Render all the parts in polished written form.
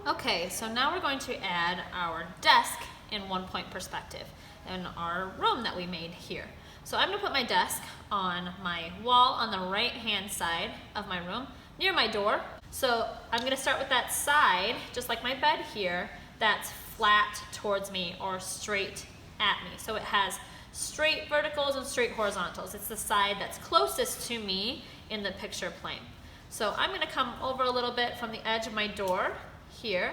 Okay, so now we're going to add our desk in 1-point perspective in our room that we made here. So I'm going to put my desk on my wall on the right hand side of my room near my door. So I'm going to start with that side, just like my bed here, that's flat towards me or straight at me. So it has straight verticals and straight horizontals. It's the side that's closest to me in the picture plane. So I'm going to come over a little bit from the edge of my door here,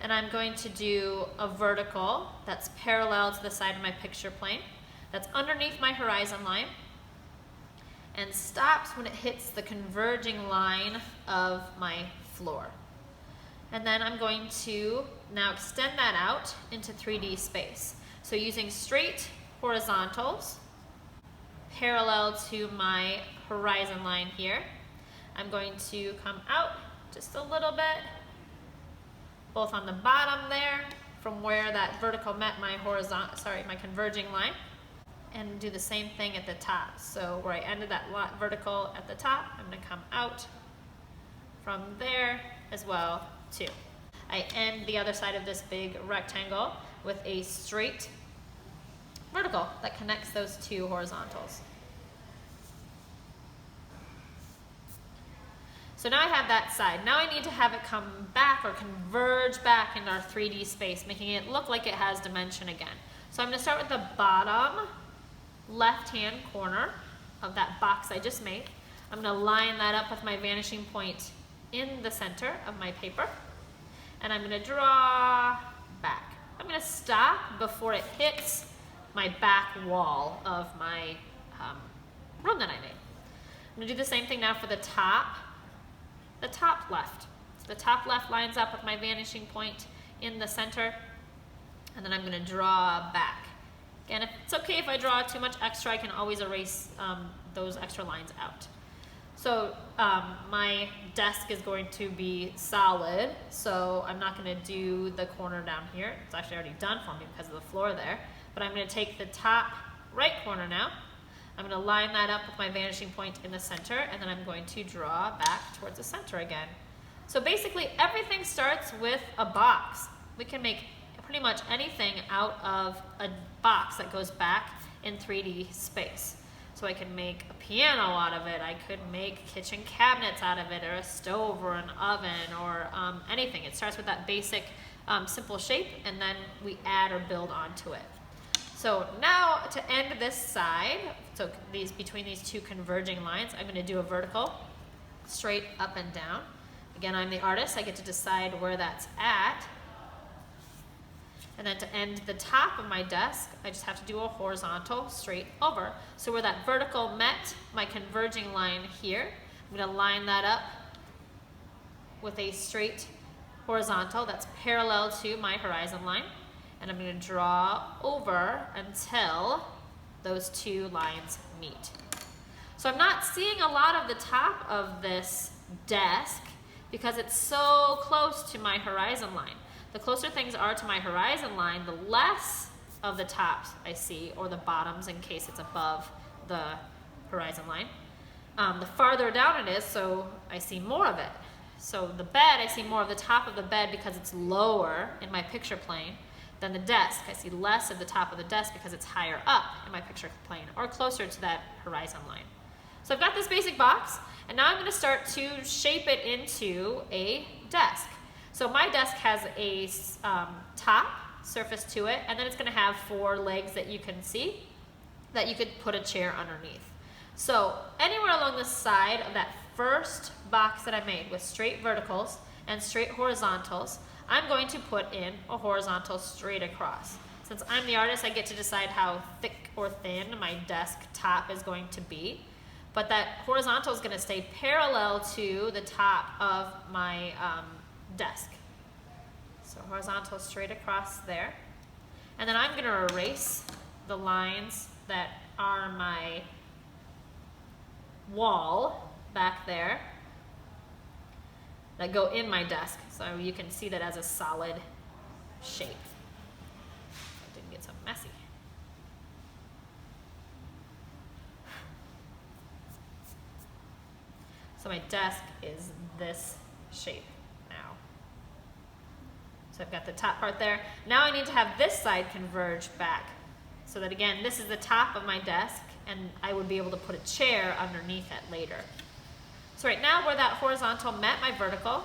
and I'm going to do a vertical that's parallel to the side of my picture plane, that's underneath my horizon line, and stops when it hits the converging line of my floor. And then I'm going to now extend that out into 3D space. So using straight horizontals parallel to my horizon line here, I'm going to come out just a little bit, both on the bottom there, from where that vertical met my my converging line, and do the same thing at the top. So where I ended that vertical at the top, I'm going to come out from there as well too. I end the other side of this big rectangle with a straight vertical that connects those two horizontals. So now I have that side. Now I need to have it come back or converge back into our 3D space, making it look like it has dimension again. So I'm going to start with the bottom left-hand corner of that box I just made. I'm going to line that up with my vanishing point in the center of my paper, and I'm going to draw back. I'm going to stop before it hits my back wall of my room that I made. I'm going to do the same thing now for the top left. So the top left lines up with my vanishing point in the center, and then I'm going to draw back. Again, if it's okay if I draw too much extra, I can always erase those extra lines out. So my desk is going to be solid, so I'm not going to do the corner down here. It's actually already done for me because of the floor there. But I'm going to take the top right corner now. I'm going to line that up with my vanishing point in the center, and then I'm going to draw back towards the center again. So basically everything starts with a box. We can make pretty much anything out of a box that goes back in 3D space. So I can make a piano out of it, I could make kitchen cabinets out of it, or a stove or an oven or anything. It starts with that basic simple shape, and then we add or build onto it. So now to end this side, so between these two converging lines, I'm going to do a vertical, straight up and down. Again, I'm the artist, I get to decide where that's at. And then to end the top of my desk, I just have to do a horizontal straight over. So where that vertical met my converging line here, I'm going to line that up with a straight horizontal that's parallel to my horizon line. And I'm going to draw over until those two lines meet. So I'm not seeing a lot of the top of this desk because it's so close to my horizon line. The closer things are to my horizon line, the less of the tops I see, or the bottoms in case it's above the horizon line. The farther down it is, so I see more of it. So the bed, I see more of the top of the bed because it's lower in my picture plane than the desk. I see less of the top of the desk because it's higher up in my picture plane or closer to that horizon line. So I've got this basic box, and now I'm going to start to shape it into a desk. So my desk has a top surface to it, and then it's going to have 4 legs that you can see that you could put a chair underneath. So anywhere along the side of that first box that I made with straight verticals and straight horizontals, I'm going to put in a horizontal straight across. Since I'm the artist, I get to decide how thick or thin my desk top is going to be. But that horizontal is going to stay parallel to the top of my desk. So horizontal straight across there. And then I'm going to erase the lines that are my wall back there that go in my desk, so you can see that as a solid shape. It didn't get so messy. So my desk is this shape now. So I've got the top part there. Now I need to have this side converge back. So that again, this is the top of my desk, and I would be able to put a chair underneath it later. So right now where that horizontal met my vertical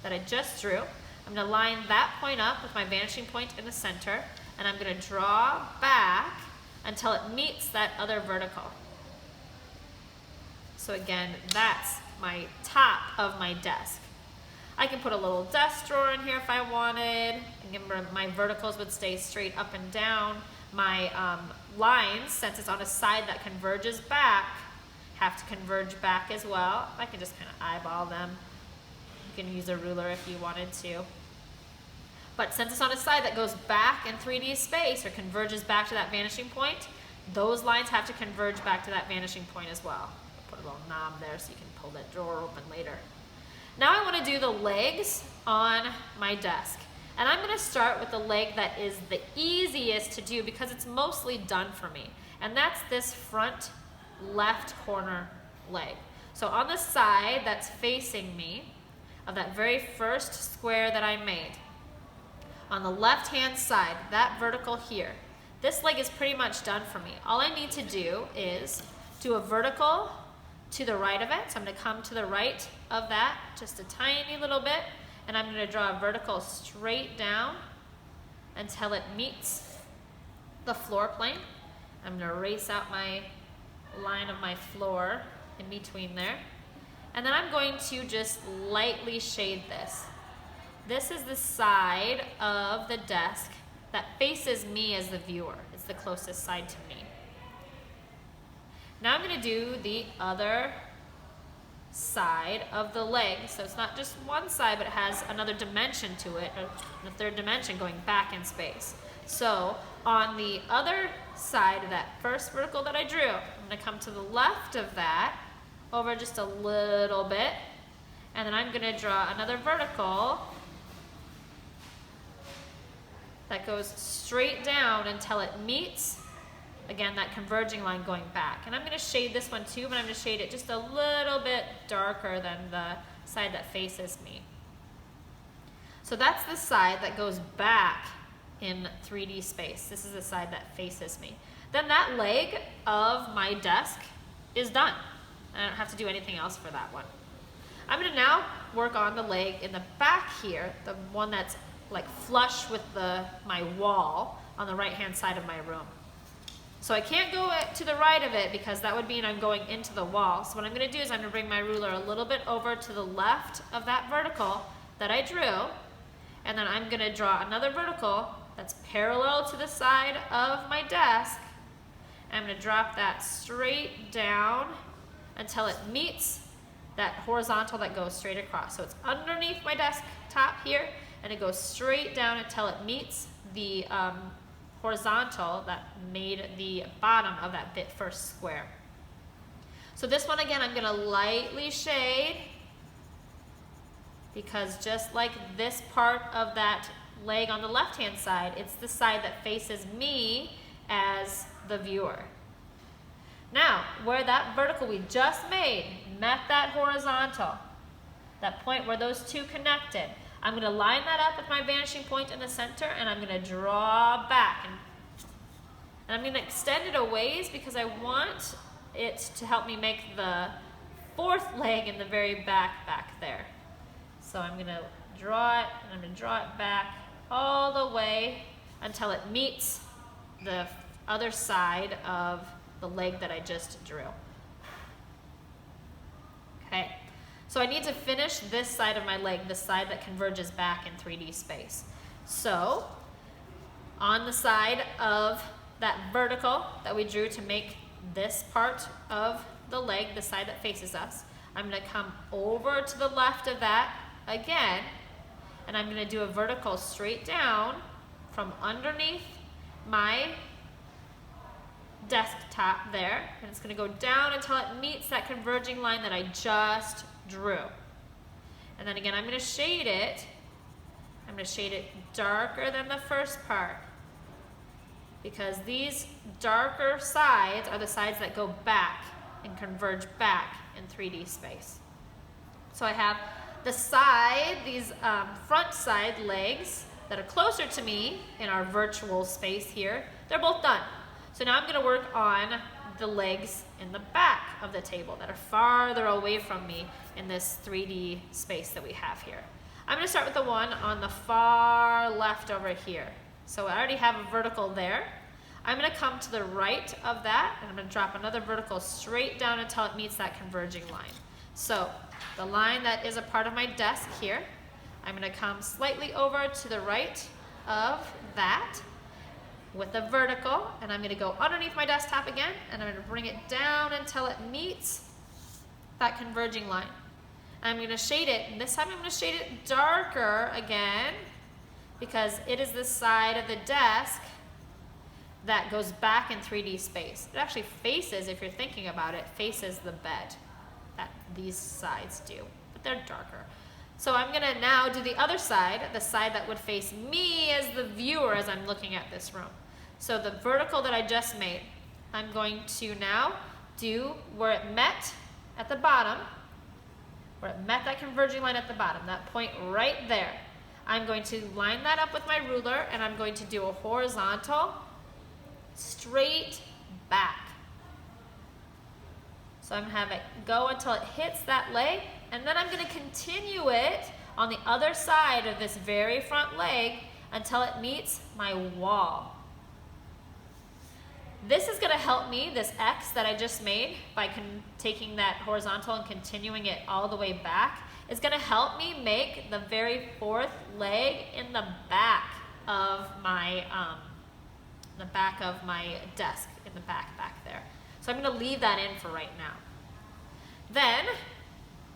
that I just drew, I'm going to line that point up with my vanishing point in the center, and I'm going to draw back until it meets that other vertical. So again, that's my top of my desk. I can put a little desk drawer in here if I wanted. Again, my verticals would stay straight up and down. My lines, since it's on a side that converges back, have to converge back as well. I can just kind of eyeball them. You can use a ruler if you wanted to. But since it's on a side that goes back in 3D space or converges back to that vanishing point, those lines have to converge back to that vanishing point as well. I'll put a little knob there so you can pull that drawer open later. Now I want to do the legs on my desk. And I'm going to start with the leg that is the easiest to do because it's mostly done for me. And that's this front left corner leg. So on the side that's facing me of that very first square that I made, on the left hand side, that vertical here, this leg is pretty much done for me. All I need to do is do a vertical to the right of it. So I'm going to come to the right of that just a tiny little bit, and I'm going to draw a vertical straight down until it meets the floor plane. I'm going to erase out my line of my floor in between there. And then I'm going to just lightly shade this. This is the side of the desk that faces me as the viewer. It's the closest side to me. Now I'm going to do the other side of the leg. So it's not just one side, but it has another dimension to it, or the third dimension going back in space. So on the other side of that first vertical that I drew, I'm going to come to the left of that, over just a little bit, and then I'm going to draw another vertical that goes straight down until it meets, again, that converging line going back. And I'm going to shade this one too, but I'm going to shade it just a little bit darker than the side that faces me. So that's the side that goes back in 3D space. This is the side that faces me. Then that leg of my desk is done. I don't have to do anything else for that one. I'm going to now work on the leg in the back here, the one that's like flush with my wall on the right hand side of my room. So I can't go to the right of it because that would mean I'm going into the wall. So what I'm going to do is I'm going to bring my ruler a little bit over to the left of that vertical that I drew, and then I'm going to draw another vertical that's parallel to the side of my desk. I'm going to drop that straight down until it meets that horizontal that goes straight across. So it's underneath my desk top here, and it goes straight down until it meets the horizontal that made the bottom of that first square. So this one again, I'm going to lightly shade because just like this part of that leg on the left hand side, it's the side that faces me as the viewer. Now, where that vertical we just made met that horizontal, that point where those two connected, I'm going to line that up with my vanishing point in the center, and I'm going to draw back. And I'm going to extend it a ways because I want it to help me make the fourth leg in the very back there. So I'm going to draw it, and I'm going to draw it back all the way until it meets the other side of the leg that I just drew. Okay. So I need to finish this side of my leg, the side that converges back in 3D space. So on the side of that vertical that we drew to make this part of the leg, the side that faces us, I'm going to come over to the left of that again, and I'm going to do a vertical straight down from underneath my desktop there, and it's going to go down until it meets that converging line that I just drew. And then again, I'm going to shade it. I'm going to shade it darker than the first part because these darker sides are the sides that go back and converge back in 3D space. So I have the side, these front side legs that are closer to me in our virtual space here, they're both done. So now I'm going to work on the legs in the back of the table that are farther away from me in this 3D space that we have here. I'm going to start with the one on the far left over here. So I already have a vertical there. I'm going to come to the right of that, and I'm going to drop another vertical straight down until it meets that converging line. So the line that is a part of my desk here, I'm going to come slightly over to the right of that with a vertical, and I'm going to go underneath my desktop again, and I'm going to bring it down until it meets that converging line. I'm going to shade it, and this time I'm going to shade it darker again because it is the side of the desk that goes back in 3D space. It actually faces, if you're thinking about it, faces the bed that these sides do, but they're darker. So I'm going to now do the other side, the side that would face me as the viewer as I'm looking at this room. So the vertical that I just made, I'm going to now do where it met at the bottom, where it met that converging line at the bottom, that point right there. I'm going to line that up with my ruler, and I'm going to do a horizontal straight back. So I'm going to have it go until it hits that leg, and then I'm going to continue it on the other side of this very front leg until it meets my wall. This is going to help me, this X that I just made, by taking that horizontal and continuing it all the way back, is going to help me make the very fourth leg in the back of my desk, in the back there. So I'm going to leave that in for right now. Then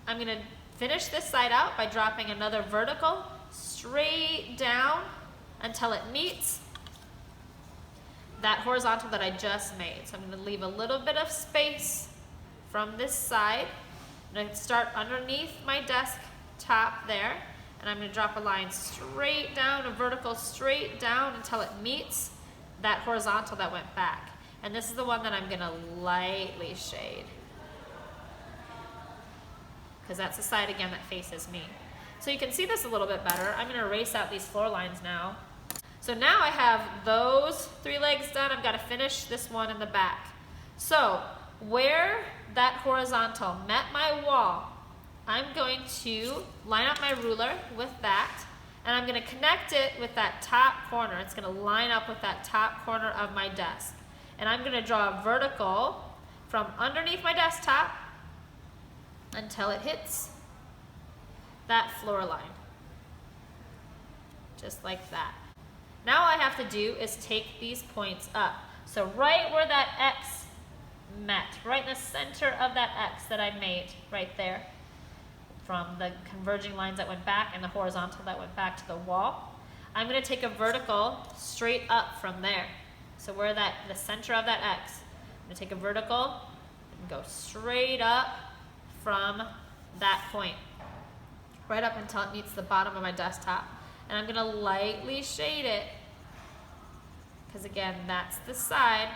I'm going to finish this side out by dropping another vertical straight down until it meets that horizontal that I just made. So I'm going to leave a little bit of space from this side. I'm going to start underneath my desk top there, and I'm going to drop a line straight down, a vertical straight down until it meets that horizontal that went back. And this is the one that I'm going to lightly shade, because that's the side again that faces me. So you can see this a little bit better. I'm going to erase out these floor lines now. So now I have those three legs done. I've got to finish this one in the back. So where that horizontal met my wall, I'm going to line up my ruler with that, and I'm going to connect it with that top corner. It's going to line up with that top corner of my desk. And I'm going to draw a vertical from underneath my desktop until it hits that floor line. Just like that. Now all I have to do is take these points up. So right where that X met, right in the center of that X that I made right there, from the converging lines that went back and the horizontal that went back to the wall, I'm going to take a vertical straight up from there. So where the center of that X, I'm going to take a vertical and go straight up from that point, right up until it meets the bottom of my desktop. And I'm going to lightly shade it, because again, that's the side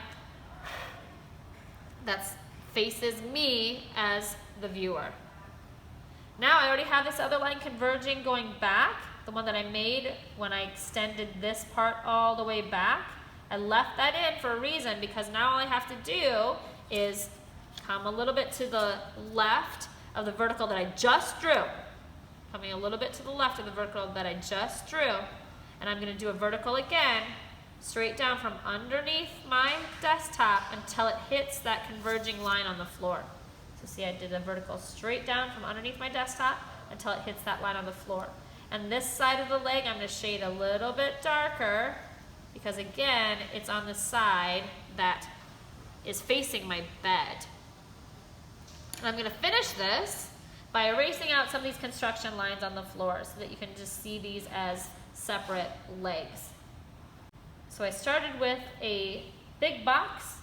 that faces me as the viewer. Now I already have this other line converging going back, the one that I made when I extended this part all the way back. I left that in for a reason, because now all I have to do is come a little bit to the left of the vertical that I just drew. Coming a little bit to the left of the vertical that I just drew, and I'm going to do a vertical again straight down from underneath my desktop until it hits that converging line on the floor. So see, I did a vertical straight down from underneath my desktop until it hits that line on the floor. And this side of the leg I'm going to shade a little bit darker, because again, it's on the side that is facing my bed. And I'm going to finish this by erasing out some of these construction lines on the floor so that you can just see these as separate legs. So I started with a big box.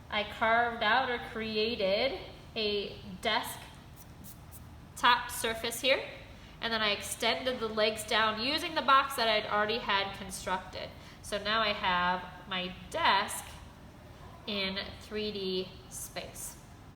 I carved out or created a desk top surface here, and then I extended the legs down using the box that I'd already had constructed. So now I have my desk in 3D space.